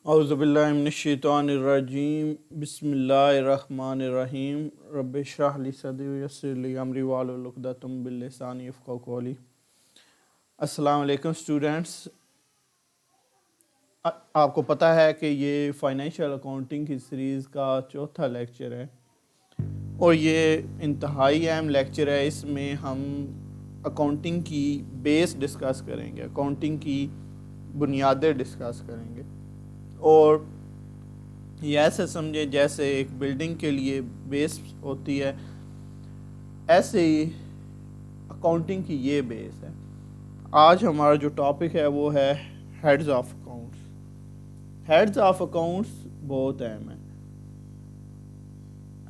اعوذ باللہ من الشیطان الرجیم بسم اللہ الرحمن الرحیم رب اشرح لی صدری ویسر لی امری واحلل عقدۃ من لسانی یفقہوا قولی۔ السلام علیکم اسٹوڈنٹس، آپ کو پتہ ہے کہ یہ فائنینشیل اکاؤنٹنگ کی سیریز کا چوتھا لیکچر ہے اور یہ انتہائی اہم لیکچر ہے۔ اس میں ہم اکاؤنٹنگ کی بیس ڈسکس کریں گے، اکاؤنٹنگ کی بنیادیں ڈسکس کریں گے، اور یہ ایسے سمجھیں جیسے ایک بلڈنگ کے لیے بیس ہوتی ہے، ایسے ہی اکاؤنٹنگ کی یہ بیس ہے۔ آج ہمارا جو ٹاپک ہے وہ ہے heads of accounts. Heads of accounts بہت اہم ہیں۔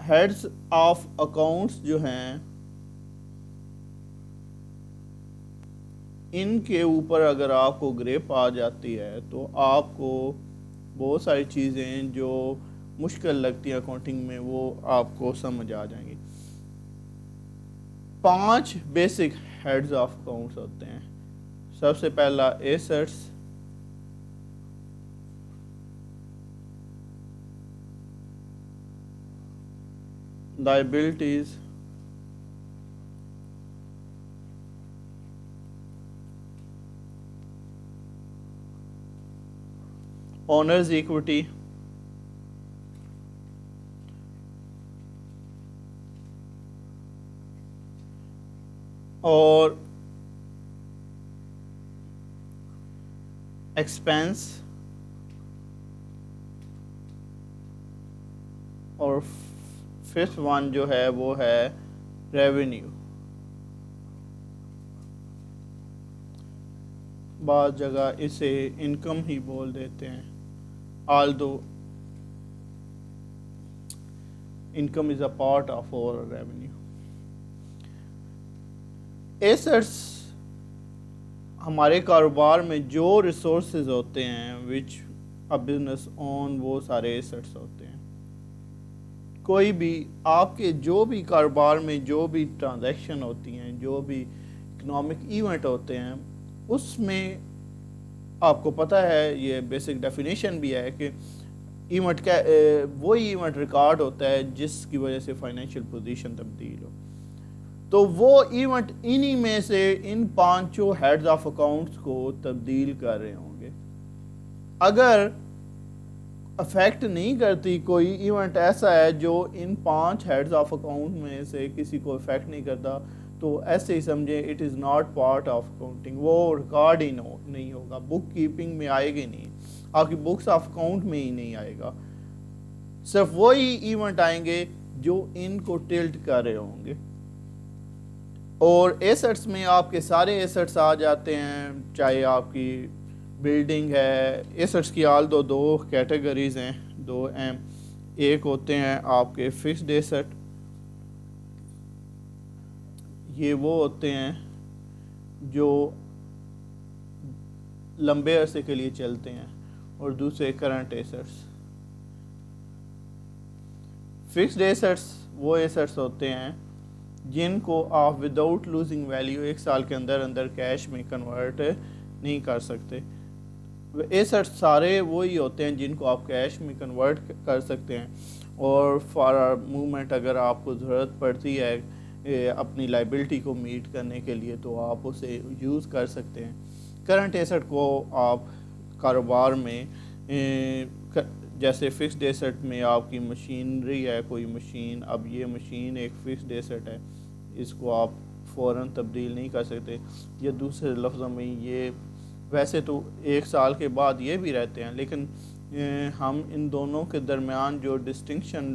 ہیڈز آف اکاؤنٹس جو ہیں ان کے اوپر اگر آپ کو گریپ آ جاتی ہے تو آپ کو بہت ساری چیزیں جو مشکل لگتی ہیں اکاؤنٹنگ میں وہ آپ کو سمجھ آ جائیں گی۔ 5 بیسک ہیڈز آف اکاؤنٹس ہوتے ہیں۔ سب سے پہلا ایسٹس، لائبلٹیز، اونرز ایکوٹی، اور ایکسپینس، اور 5th ون جو ہے وہ ہے ریونیو۔ بعض جگہ اسے انکم ہی بول دیتے ہیں، although income is a part of our revenue۔ Assets ہمارے کاروبار میں جو ریسورسز ہوتے ہیں which a business own، وہ سارے ایسٹس ہوتے ہیں۔ کوئی بھی آپ کے جو بھی کاروبار میں جو بھی ٹرانزیکشن ہوتی ہیں، جو بھی اکنامک ایونٹ ہوتے ہیں، اس میں آپ کو پتہ ہے یہ بیسک ڈیفینیشن بھی ہے کہ ایونٹ کا وہی ایونٹ ریکارڈ ہوتا ہے جس کی وجہ سے فائنینشیل پوزیشن تبدیل ہو۔ تو وہ ایونٹ انہی میں سے ان 5 ہیڈز آف اکاؤنٹس کو تبدیل کر رہے ہوں گے۔ اگر افیکٹ نہیں کرتی، کوئی ایونٹ ایسا ہے جو ان 5 ہیڈز آف اکاؤنٹ میں سے کسی کو افیکٹ نہیں کرتا، تو ایسے ہی سمجھیں it is not part of accounting, وہ ریکارڈ ہی نہیں ہوگا، بک کیپنگ میں آئے گی نہیں، آپ کی بکس آف اکاؤنٹ میں ہی نہیں آئے گا۔ صرف وہی ایونٹ آئیں گے جو ان کو ٹلٹ کر رہے ہوں گے۔ اور ایسٹس میں آپ کے سارے ایسٹس آ جاتے ہیں، چاہے آپ کی بلڈنگ ہے۔ ایسٹس کی دو کیٹیگریز ہیں، 2 اہم۔ ایک ہوتے ہیں آپ کے فکسڈ ایسٹ، یہ وہ ہوتے ہیں جو لمبے عرصے کے لیے چلتے ہیں، اور دوسرے کرنٹ ایسٹس۔ فکسڈ ایسٹس وہ ایسٹس ہوتے ہیں جن کو آپ وداؤٹ لوزنگ ویلیو 1 سال کے اندر اندر کیش میں کنورٹ نہیں کر سکتے۔ ایسٹس سارے وہی ہوتے ہیں جن کو آپ کیش میں کنورٹ کر سکتے ہیں، اور فار موومنٹ اگر آپ کو ضرورت پڑتی ہے اپنی لائبلٹی کو میٹ کرنے کے لیے تو آپ اسے یوز کر سکتے ہیں۔ کرنٹ ایسٹ کو آپ کاروبار میں جیسے فکسڈ ایسٹ میں آپ کی مشینری ہے، کوئی مشین، اب یہ مشین ایک فکسڈ ایسٹ ہے، اس کو آپ فوراً تبدیل نہیں کر سکتے، یا دوسرے لفظوں میں یہ ویسے تو 1 سال کے بعد یہ بھی رہتے ہیں، لیکن ہم ان دونوں کے درمیان جو ڈسٹنکشن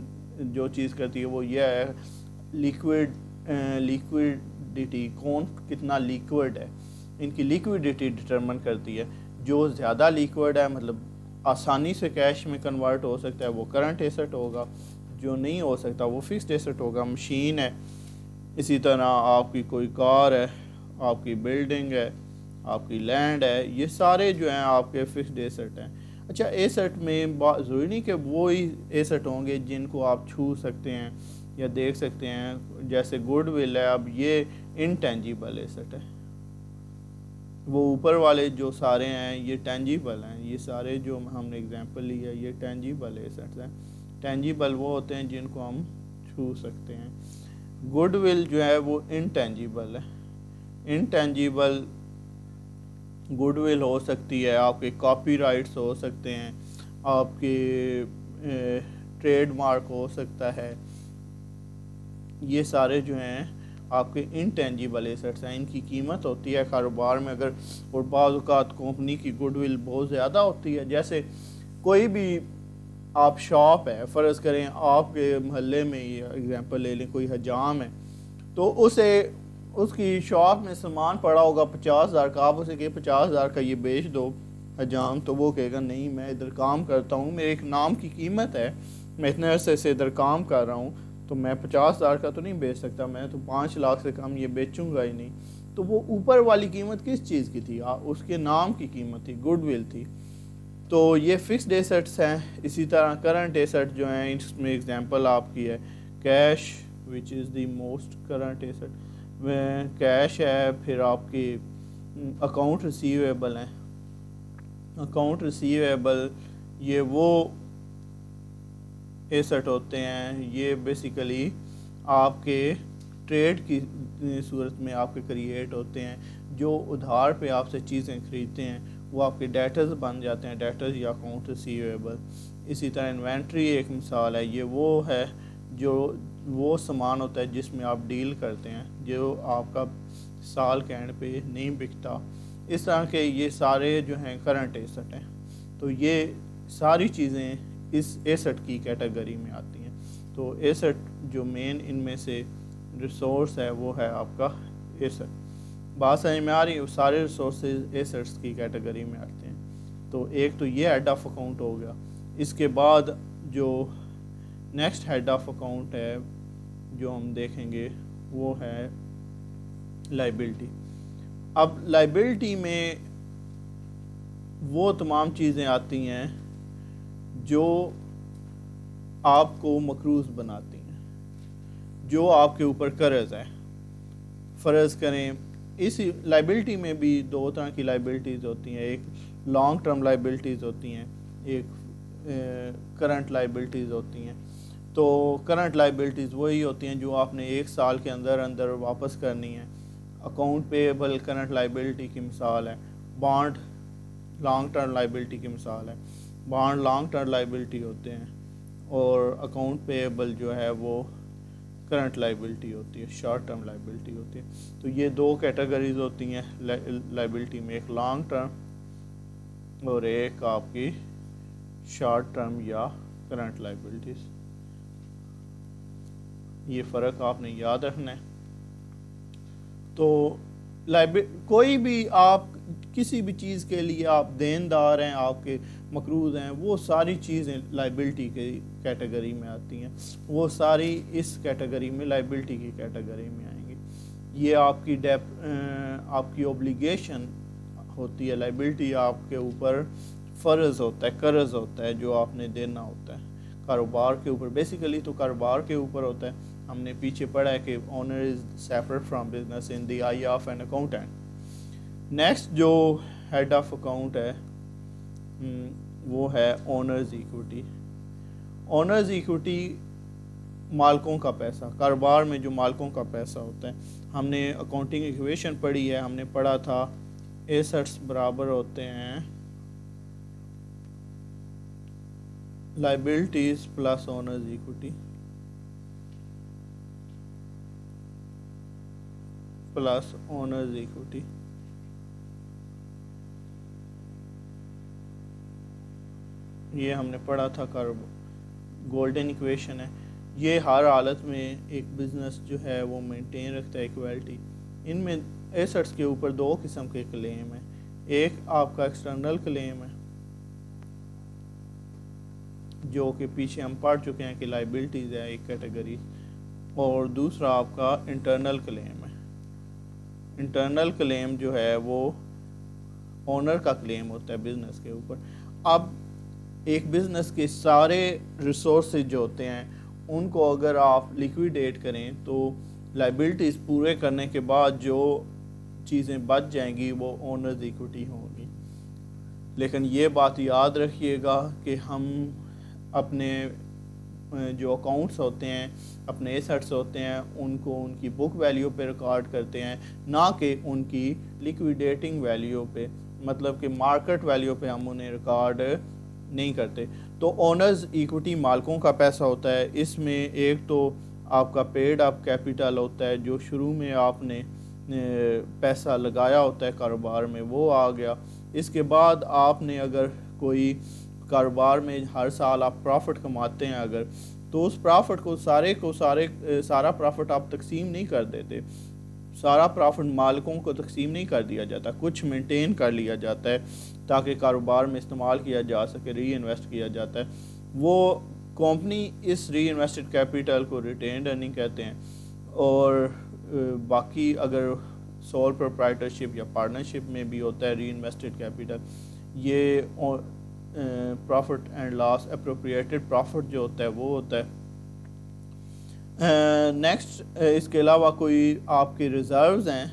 جو چیز کرتی ہے وہ یہ ہے لیکویڈیٹی، کون کتنا لیکوڈ ہے، ان کی لیکویڈیٹی ڈٹرمن کرتی ہے۔ جو زیادہ لیکوڈ ہے، مطلب آسانی سے کیش میں کنورٹ ہو سکتا ہے، وہ کرنٹ ایسٹ ہوگا، جو نہیں ہو سکتا وہ فکسڈ ایسٹ ہوگا۔ مشین ہے، اسی طرح آپ کی کوئی کار ہے، آپ کی بلڈنگ ہے، آپ کی لینڈ ہے، یہ سارے جو ہیں آپ کے فکسڈ ایسٹ ہیں۔ اچھا، ایسٹ میں ضروری نہیں کہ وہی ایسٹ ہوں گے جن کو آپ چھو سکتے ہیں یا دیکھ سکتے ہیں، جیسے گڈ ول ہے، اب یہ انٹینجیبل ایسٹ ہے۔ وہ اوپر والے جو سارے ہیں یہ ٹینجیبل ہیں، یہ سارے جو ہم نے اگزامپل لی ہے یہ ٹینجیبل ایسٹس ہیں۔ ٹینجیبل وہ ہوتے ہیں جن کو ہم چھو سکتے ہیں۔ گڈ ول جو ہے وہ انٹینجیبل ہے۔ انٹینجیبل گڈ ول ہو سکتی ہے، آپ کے کاپی رائٹس ہو سکتے ہیں، آپ کے ٹریڈ مارک ہو سکتا ہے، یہ سارے جو ہیں آپ کے انٹینجیبل ایسٹس ہیں۔ ان کی قیمت ہوتی ہے کاروبار میں اگر، اور بعض اوقات کمپنی کی گڈ ول بہت زیادہ ہوتی ہے، جیسے کوئی بھی آپ شاپ ہے، فرض کریں آپ کے محلے میں اگزامپل لے لیں، کوئی حجام ہے تو اس کی شاپ میں سامان پڑا ہوگا 50,000 کا، آپ اسے کہ 50,000 کا یہ بیچ دو حجام، تو وہ کہے گا نہیں میں ادھر کام کرتا ہوں، میرے ایک نام کی قیمت ہے، میں اتنے عرصے سے ادھر کام کر رہا ہوں، تو میں 50,000 کا تو نہیں بیچ سکتا، میں تو 5 لاکھ سے کم یہ بیچوں گا ہی نہیں۔ تو وہ اوپر والی قیمت کس چیز کی تھی؟ اس کے نام کی قیمت تھی، گڈ ول تھی۔ تو یہ فکسڈ ایسٹس ہیں۔ اسی طرح کرنٹ ایسٹ جو ہیں، اس میں اگزامپل آپ کی ہے cash which is the most current asset, cash ہے، پھر آپ کی اکاؤنٹ ریسیویبل ہیں۔ اکاؤنٹ ریسیویبل یہ وہ ایسٹ ہوتے ہیں، یہ بیسیکلی آپ کے ٹریڈ کی صورت میں آپ کے کریٹ ہوتے ہیں، جو ادھار پہ آپ سے چیزیں خریدتے ہیں وہ آپ کے ڈیٹرز بن جاتے ہیں، ڈیٹرز یا اکاؤنٹ ریسیویبل۔ اسی طرح انوینٹری ایک مثال ہے، یہ وہ ہے جو وہ سامان ہوتا ہے جس میں آپ ڈیل کرتے ہیں، جو آپ کا سال کے اینڈ پہ نہیں بکتا۔ اس طرح کے یہ سارے جو ہیں کرنٹ ایسٹ ہیں۔ تو یہ ساری چیزیں اس ایسٹ کی کیٹیگری میں آتی ہیں۔ تو ایسٹ جو مین ان میں سے ریسورس ہے وہ ہے آپ کا ایسٹ۔ بات سمجھ میں آ رہی ہے؟ سارے ریسورسز ایسٹس کی کیٹیگری میں آتے ہیں۔ تو ایک تو یہ ہیڈ آف اکاؤنٹ ہو گیا۔ اس کے بعد جو نیکسٹ ہیڈ آف اکاؤنٹ ہے جو ہم دیکھیں گے وہ ہے لائبلٹی۔ اب لائبلٹی میں وہ تمام چیزیں آتی ہیں جو آپ کو مقروض بناتی ہیں، جو آپ کے اوپر قرض ہے۔ فرض کریں اس لائبلٹی میں بھی دو طرح کی لائبلٹیز ہوتی ہیں، ایک لانگ ٹرم لائبلٹیز ہوتی ہیں، ایک کرنٹ لائبلٹیز ہوتی ہیں۔ تو کرنٹ لائبلٹیز وہی ہوتی ہیں جو آپ نے 1 سال کے اندر واپس کرنی ہے۔ اکاؤنٹ پیبل کرنٹ لائبلٹی کی مثال ہے، بانڈ لانگ ٹرم لائبلٹی کی مثال ہے، بانڈ لانگ ٹرم لائبلٹی ہوتے ہیں، اور اکاؤنٹ پیبل جو ہے وہ کرنٹ لائبلٹی ہوتی ہے، شارٹ ٹرم لائبلٹی ہوتی ہے۔ تو یہ دو کیٹیگریز ہوتی ہیں لائبلٹی میں، ایک لانگ ٹرم اور ایک آپ کی شارٹ ٹرم یا کرنٹ لائبلٹیز۔ یہ فرق آپ نے یاد رکھنا ہے۔ تو کوئی بھی آپ کسی بھی چیز کے لیے آپ دیندار ہیں، آپ کے مقروض ہیں، وہ ساری چیزیں لائبلٹی کی کیٹیگری میں آتی ہیں، وہ ساری اس کیٹیگری میں لائبلٹی کی کیٹیگری میں آئیں گی۔ یہ آپ کی اوبلیگیشن ہوتی ہے، لائبلٹی آپ کے اوپر فرض ہوتا ہے، قرض ہوتا ہے جو آپ نے دینا ہوتا ہے کاروبار کے اوپر۔ بیسیکلی تو کاروبار کے اوپر ہوتا ہے۔ ہم نے پیچھے پڑھا ہے کہ owner is separate from business in the I of an accountant. Next جو ہیڈ آف اکاؤنٹ ہے وہ ہے اونرز ایکوٹی۔ اونرز ایکوٹی مالکوں کا پیسہ، کاروبار میں جو مالکوں کا پیسہ ہوتا ہے۔ ہم نے اکاؤنٹنگ ایکویشن پڑھی ہے، ہم نے پڑھا تھا ایسٹس برابر ہوتے ہیں liabilities plus owners equity plus owners equity. یہ ہم نے پڑھا تھا، گولڈن ایکویشن ہے۔ یہ ہر حالت میں ایک بزنس جو ہے وہ مینٹین رکھتا ہے ایکویلٹی۔ ان میں ایسٹس کے اوپر 2 قسم کے کلیم ہیں، ایک آپ کا ایکسٹرنل کلیم ہے جو کہ پیچھے ہم پڑھ چکے ہیں کہ لائبلٹیز ہے ایک کیٹیگری، اور دوسرا آپ کا انٹرنل کلیم ہے۔ انٹرنل کلیم جو ہے وہ اونر کا کلیم ہوتا ہے بزنس کے اوپر۔ اب ایک بزنس کے سارے ریسورسز جو ہوتے ہیں ان کو اگر آپ لیکویڈیٹ کریں تو لائبلٹیز پورے کرنے کے بعد جو چیزیں بچ جائیں گی وہ اونرز ایکوٹی ہوں گی. لیکن یہ بات یاد رکھیے گا کہ ہم اپنے جو اکاؤنٹس ہوتے ہیں، اپنے ایسٹس ہوتے ہیں، ان کو ان کی بک ویلیو پہ ریکارڈ کرتے ہیں، نہ کہ ان کی لیکویڈیٹنگ ویلیو پہ، مطلب کہ مارکیٹ ویلیو پہ ہم انہیں ریکارڈ نہیں کرتے. تو اونرز ایکوٹی مالکوں کا پیسہ ہوتا ہے. اس میں ایک تو آپ کا پیڈ اپ کیپیٹل ہوتا ہے، جو شروع میں آپ نے پیسہ لگایا ہوتا ہے کاروبار میں، وہ آ گیا. اس کے بعد آپ نے اگر کوئی کاروبار میں ہر سال آپ پرافٹ کماتے ہیں اگر، تو اس پرافٹ کو سارا پرافٹ آپ تقسیم نہیں کر دیتے. سارا پرافٹ مالکوں کو تقسیم نہیں کر دیا جاتا، کچھ مینٹین کر لیا جاتا ہے تاکہ کاروبار میں استعمال کیا جا سکے، ری انویسٹ کیا جاتا ہے. وہ کمپنی اس ری انویسٹڈ کیپیٹل کو ریٹینڈ ارننگ کہتے ہیں. اور باقی اگر سول پروپرائٹرشپ یا پارٹنرشپ میں بھی ہوتا ہے ری انویسٹڈ کیپیٹل، یہ profit and loss appropriated profit جو ہوتا ہے وہ ہوتا ہے. نیکسٹ اس کے علاوہ کوئی آپ کے ریزروز ہیں،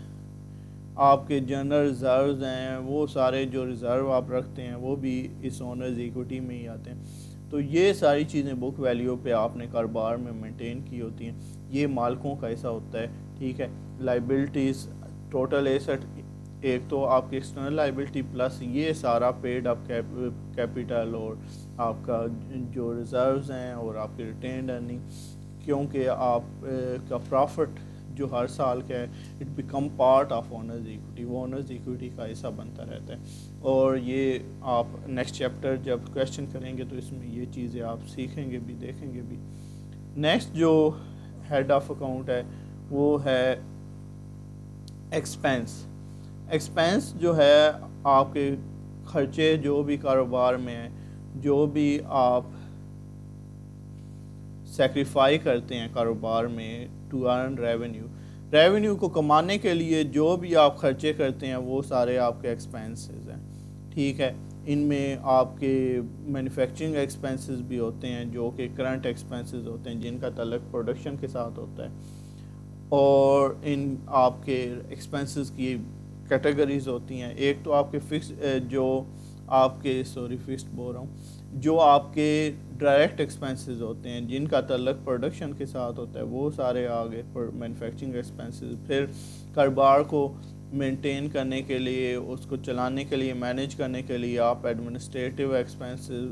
آپ کے جنرل ریزروز ہیں، وہ سارے جو ریزرو آپ رکھتے ہیں وہ بھی اس اونرز ایکوٹی میں ہی آتے ہیں. تو یہ ساری چیزیں بک ویلیو پہ آپ نے کاروبار میں مینٹین کی ہوتی ہیں. یہ مالکوں کا ایسا ہوتا ہے. ٹھیک ہے. لائبلٹیز، ٹوٹل ایسٹ، ایک تو آپ کی ایکسٹرنل لائبلٹی پلس یہ سارا پیڈ اپ کیپیٹل اور آپ کا جو ریزروز ہیں اور آپ کی ریٹینڈ ارننگ، کیونکہ آپ کا پرافٹ جو ہر سال کا ہے it become part of owners equity, وہ اونرز ایکوٹی کا حصہ بنتا رہتا ہے. اور یہ آپ نیکسٹ چیپٹر جب کویشچن کریں گے تو اس میں یہ چیزیں آپ سیکھیں گے بھی، دیکھیں گے بھی. نیکسٹ جو ہیڈ آف اکاؤنٹ ہے وہ ہے ایکسپینس. ایکسپینس جو ہے آپ کے خرچے جو بھی کاروبار میں ہیں، جو بھی آپ سیکریفائی کرتے ہیں کاروبار میں ٹو ارن ریونیو کو کمانے کے لیے جو بھی آپ خرچے کرتے ہیں وہ سارے آپ کے ایکسپینسز ہیں. ٹھیک ہے. ان میں آپ کے مینوفیکچرنگ ایکسپینسز بھی ہوتے ہیں جو کہ کرنٹ ایکسپینسز ہوتے ہیں جن کا تعلق پروڈکشن کے ساتھ ہوتا ہے. اور ان آپ کے ایکسپینسز کی کیٹیگریز ہوتی ہیں. ایک تو آپ کے فکسڈ بول رہا ہوں، جو آپ کے ڈائریکٹ ایکسپینسز ہوتے ہیں جن کا تعلق پروڈکشن کے ساتھ ہوتا ہے، وہ سارے آگے مینوفیکچرنگ ایکسپینسز. پھر کاروبار کو مینٹین کرنے کے لیے، اس کو چلانے کے لیے، مینیج کرنے کے لیے آپ ایڈمنسٹریٹو ایکسپینسز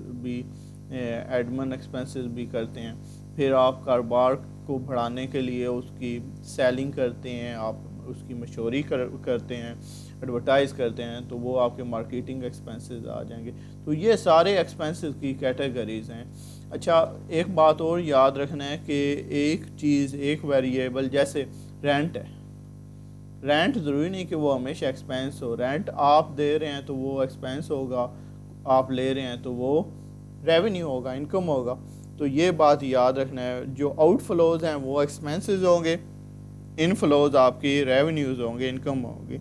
بھی کرتے ہیں. پھر آپ کاروبار کو بڑھانے کے لیے اس کی سیلنگ کرتے ہیں، آپ اس کی مشہوری کرتے ہیں، ایڈورٹائز کرتے ہیں، تو وہ آپ کے مارکیٹنگ ایکسپینسز آ جائیں گے. تو یہ سارے ایکسپینسز کی کیٹیگریز ہیں. اچھا، ایک بات اور یاد رکھنا ہے کہ ایک ویریبل جیسے رینٹ ہے، رینٹ ضروری نہیں کہ وہ ہمیشہ ایکسپینس ہو. رینٹ آپ دے رہے ہیں تو وہ ایکسپینس ہوگا، آپ لے رہے ہیں تو وہ ریونیو ہوگا، انکم ہوگا. تو یہ بات یاد رکھنا ہے. جو آؤٹ فلوز ہیں وہ ایکسپینسز ہوں گے، ان فلوز آپ کی ریونیوز ہوں گے، انکم ہوں گے.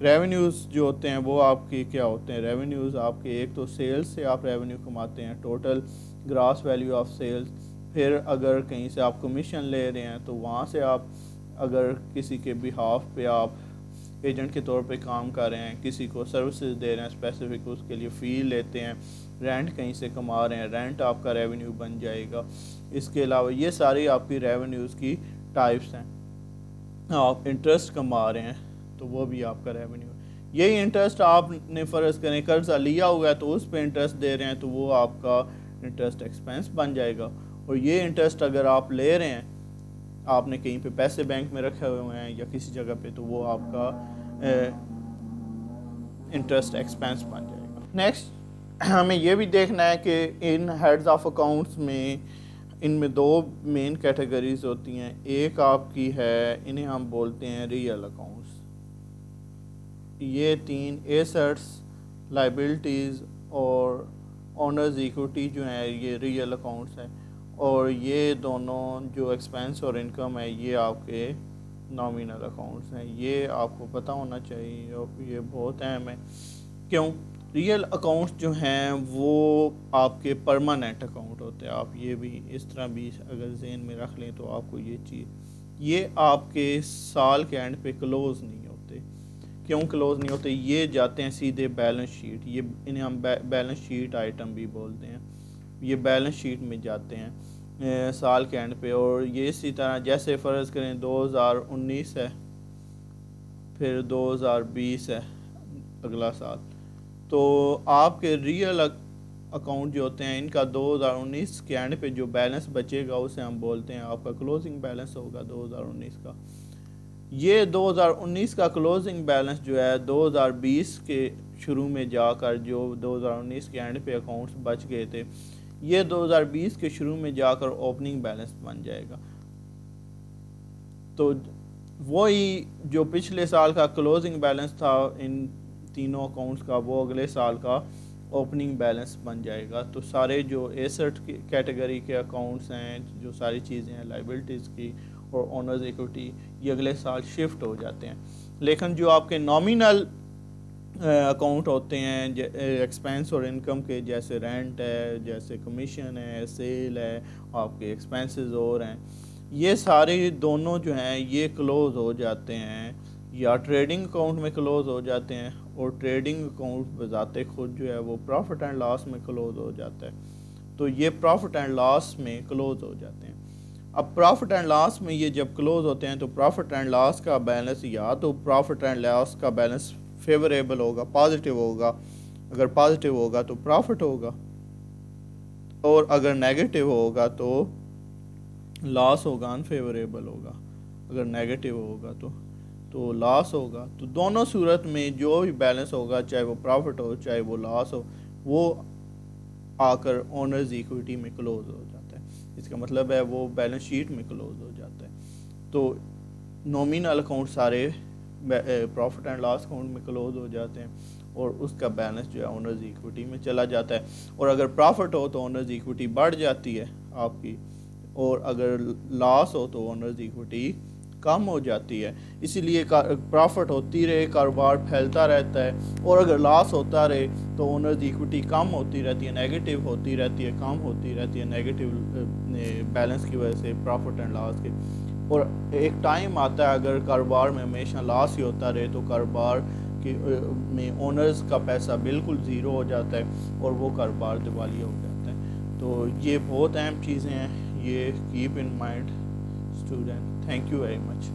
ریونیوز جو ہوتے ہیں وہ آپ کی کیا ہوتے ہیں؟ ریونیوز آپ کے ایک تو سیلز سے آپ ریونیو کماتے ہیں، total gross value of sales. پھر اگر کہیں سے آپ کمیشن لے رہے ہیں تو وہاں سے آپ اگر کسی کے بہاف پہ آپ ایجنٹ کے طور پہ کام کر رہے ہیں، کسی کو سروسز دے رہے ہیں اسپیسیفک، اس کے لیے فی لیتے ہیں، رینٹ کہیں سے کما رہے ہیں، رینٹ آپ کا ریونیو بن جائے گا. اس کے علاوہ یہ ساری آپ کی ریونیوز کی ٹائپس ہیں. آپ انٹرسٹ کما رہے ہیں تو وہ بھی آپ کا ریونیو ہے. یہی انٹرسٹ آپ نے فرض کریں قرضہ لیا ہوا ہے تو اس پہ انٹرسٹ دے رہے ہیں تو وہ آپ کا انٹرسٹ ایکسپینس بن جائے گا. اور یہ انٹرسٹ اگر آپ لے رہے ہیں، آپ نے کہیں پہ پیسے بینک میں رکھے ہوئے ہیں یا کسی جگہ پہ، تو وہ آپ کا انٹرسٹ ایکسپینس بن جائے گا. نیکسٹ ہمیں یہ بھی دیکھنا ہے کہ ان ہیڈز آف اکاؤنٹس میں ان میں دو مین کیٹیگریز ہوتی ہیں. ایک آپ کی ہے، انہیں ہم بولتے ہیں ریئل اکاؤنٹس. یہ تین ایسٹس، لائبلٹیز اور اونرز ایکوٹی جو ہیں یہ ریئل اکاؤنٹس ہیں. اور یہ دونوں جو ایکسپینس اور انکم ہے یہ آپ کے نامینل اکاؤنٹس ہیں. یہ آپ کو پتہ ہونا چاہیے، یہ بہت اہم ہے. کیوں؟ ریئل اکاؤنٹس جو ہیں وہ آپ کے پرماننٹ اکاؤنٹ ہوتے ہیں. آپ یہ بھی اس طرح بھی اگر ذہن میں رکھ لیں تو آپ کو یہ چیز، یہ آپ کے سال کے اینڈ پہ کلوز نہیں ہوتے. کیوں کلوز نہیں ہوتے؟ یہ جاتے ہیں سیدھے بیلنس شیٹ، یہ انہیں ہم بیلنس شیٹ آئٹم بھی بولتے ہیں، یہ بیلنس شیٹ میں جاتے ہیں سال کے اینڈ پہ. اور یہ اسی طرح جیسے فرض کریں 2019 ہے، پھر 2020 ہے اگلا سال، تو آپ کے ریئل اکاؤنٹ جو ہوتے ہیں ان کا 2019 کے اینڈ پہ جو بیلنس بچے گا اسے ہم بولتے ہیں آپ کا کلوزنگ بیلنس ہوگا 2019 کا. یہ 2019 کا کلوزنگ بیلنس جو ہے 2020 کے شروع میں جا کر جو 2019 کے اینڈ پہ اکاؤنٹس بچ گئے تھے، یہ 2020 کے شروع میں جا کر اوپننگ بیلنس بن جائے گا. تو وہی جو پچھلے سال کا کلوزنگ بیلنس تھا ان تینوں اکاؤنٹس کا، وہ اگلے سال کا اوپننگ بیلنس بن جائے گا. تو سارے جو ایسٹ کیٹیگری کے اکاؤنٹس ہیں، جو ساری چیزیں ہیں لائبلٹیز کی اور اونرز ایکوٹی، یہ اگلے سال شفٹ ہو جاتے ہیں. لیکن جو آپ کے نامینل اکاؤنٹ ہوتے ہیں ایکسپینس اور انکم کے، جیسے رینٹ ہے، جیسے کمیشن ہے، سیل ہے، آپ کے ایکسپینسز اور ہیں، یہ سارے دونوں جو ہیں یہ کلوز ہو جاتے ہیں یا ٹریڈنگ اکاؤنٹ میں کلوز ہو جاتے ہیں، اور ٹریڈنگ اکاؤنٹ بذات خود جو ہے وہ پروفٹ اینڈ لاس میں کلوز ہو جاتا ہے. تو یہ پروفٹ اینڈ لاس میں کلوز ہو جاتے ہیں. اب پروفٹ اینڈ لاس میں یہ جب کلوز ہوتے ہیں تو پروفٹ اینڈ لاس کا بیلنس یا تو پروفٹ اینڈ لاس کا بیلنس فیوریبل ہوگا، پازیٹیو ہوگا. اگر پازیٹیو ہوگا تو پروفٹ ہوگا، اور اگر نیگیٹیو ہوگا تو لاس ہوگا، انفیوریبل ہوگا. اگر نیگیٹیو ہوگا تو لاس ہوگا. تو دونوں صورت میں جو بھی بیلنس ہوگا، چاہے وہ پروفٹ ہو چاہے وہ لاس ہو، وہ آ کر اونرز ایکویٹی میں کلوز ہو جاتا ہے. اس کا مطلب ہے وہ بیلنس شیٹ میں کلوز ہو جاتا ہے. تو نومینل اکاؤنٹ سارے پروفٹ اینڈ لاس اکاؤنٹ میں کلوز ہو جاتے ہیں، اور اس کا بیلنس جو ہے اونرز ایکویٹی میں چلا جاتا ہے. اور اگر پروفٹ ہو تو اونرز ایکویٹی بڑھ جاتی ہے آپ کی، اور اگر لاس ہو تو اونرز ایکویٹی کم ہو جاتی ہے. اسی لیے پروفٹ ہوتی رہے، کاروبار پھیلتا رہتا ہے، اور اگر لاس ہوتا رہے تو اونرز ایکویٹی کم ہوتی رہتی ہے، نیگیٹیو ہوتی رہتی ہے، کم ہوتی رہتی ہے نیگیٹیو بیلنس کی وجہ سے، پروفٹ اینڈ لاس کے. اور ایک ٹائم آتا ہے اگر کاروبار میں ہمیشہ لاس ہی ہوتا رہے تو کاروبار میں اونرز کا پیسہ بالکل زیرو ہو جاتا ہے، اور وہ کاروبار دیوالیہ ہو جاتا ہے. تو یہ بہت اہم چیزیں ہیں، یہ keep in mind student. Thank you very much.